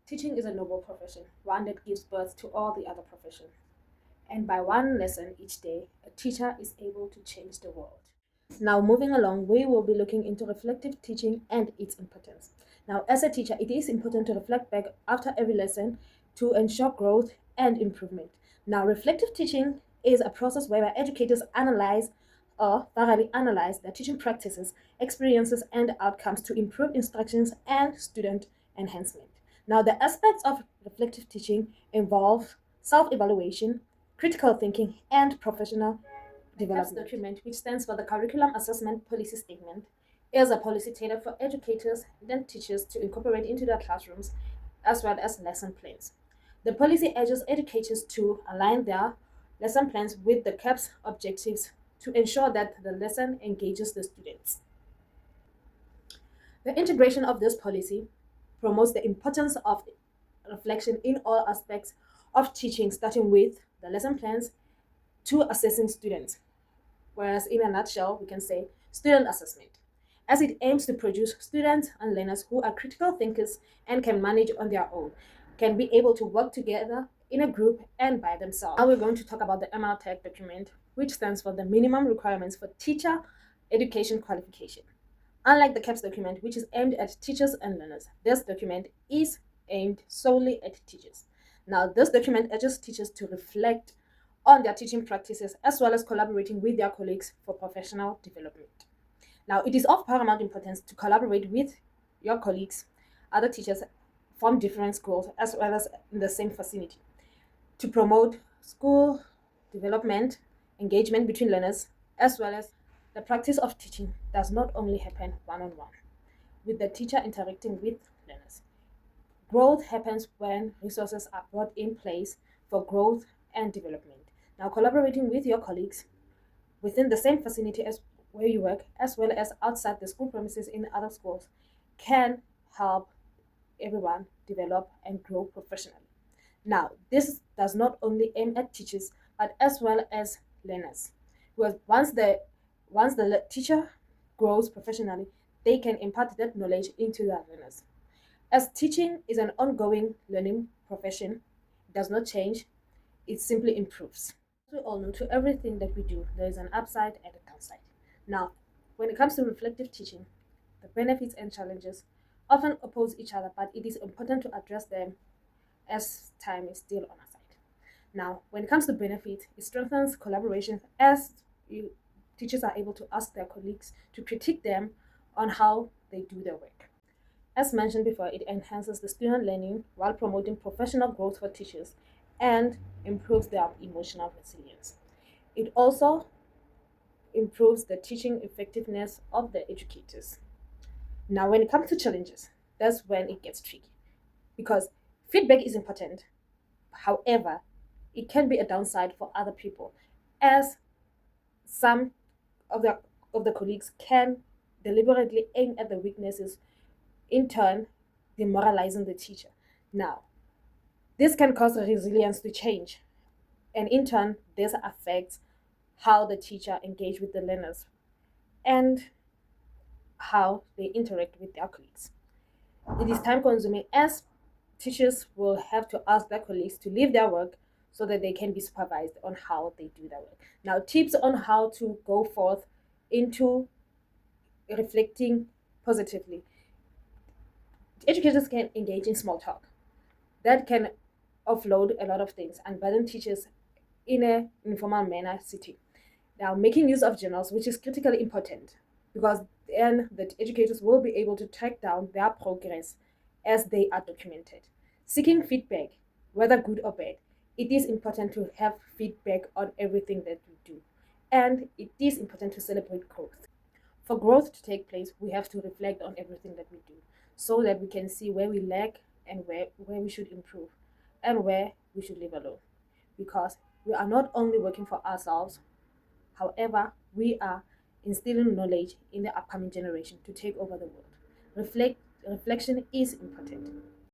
Teaching is a noble profession, one that gives birth to all the other professions. And by one lesson each day, a teacher is able to change the world. Now, moving along, we will be looking into reflective teaching and its importance. Now, as a teacher, it is important to reflect back after every lesson to ensure growth and improvement. Now, reflective teaching is a process whereby educators analyze or thoroughly analyze their teaching practices, experiences, and outcomes to improve instructions and student enhancement. Now, the aspects of reflective teaching involve self evaluation, critical thinking, and professional development. Document, which stands for the Curriculum Assessment Policy Statement, is a policy tailored for educators and teachers to incorporate into their classrooms as well as lesson plans. The policy urges educators to align their lesson plans with the CAP's objectives to ensure that the lesson engages the students. The integration of this policy promotes the importance of reflection in all aspects of teaching, starting with the lesson plans to assessing students. Whereas, in a nutshell, we can say student assessment, as it aims to produce students and learners who are critical thinkers and can manage on their own, can be able to work together in a group and by themselves. Now we're going to talk about the MRTech document, which stands for the Minimum Requirements for Teacher Education Qualification. Unlike the CAPS document, which is aimed at teachers and learners, this document is aimed solely at teachers. Now, this document urges teachers to reflect on their teaching practices as well as collaborating with their colleagues for professional development. Now, it is of paramount importance to collaborate with your colleagues, other teachers from different schools, as well as in the same vicinity, to promote school development, engagement between learners, as well as the practice of teaching does not only happen one on one, with the teacher interacting with learners. Growth happens when resources are brought in place for growth and development. Now, collaborating with your colleagues within the same vicinity as where you work, as well as outside the school premises in other schools, can help everyone develop and grow professionally. Now, this does not only aim at teachers, but as well as learners. Because once the teacher grows professionally, they can impart that knowledge into their learners. As teaching is an ongoing learning profession, it does not change, it simply improves. We all know to everything that we do, there is an upside and a downside. Now, when it comes to reflective teaching, the benefits and challenges often oppose each other, but it is important to address them as time is still on our side. Now, when it comes to benefits, it strengthens collaboration as teachers are able to ask their colleagues to critique them on how they do their work. As mentioned before, it enhances the student learning while promoting professional growth for teachers and improves their emotional resilience. It also improves the teaching effectiveness of the educators. Now, when it comes to challenges, that's when it gets tricky because feedback is important. However, it can be a downside for other people, as some of the colleagues can deliberately aim at the weaknesses, in turn demoralizing the teacher. Now, this can cause resilience to change, and in turn, this affects how the teacher engage with the learners and how they interact with their colleagues. It is time consuming as teachers will have to ask their colleagues to leave their work so that they can be supervised on how they do their work. Now, tips on how to go forth into reflecting positively. Educators can engage in small talk. That can offload a lot of things and burden teachers in an informal manner city. Now, making use of journals, which is critically important because then the educators will be able to track down their progress as they are documented. Seeking feedback, whether good or bad, it is important to have feedback on everything that we do. And it is important to celebrate growth. For growth to take place, we have to reflect on everything that we do so that we can see where we lack and where we should improve and where we should leave alone. Because we are not only working for ourselves, however, we are instilling knowledge in the upcoming generation to take over the world. Reflection is important.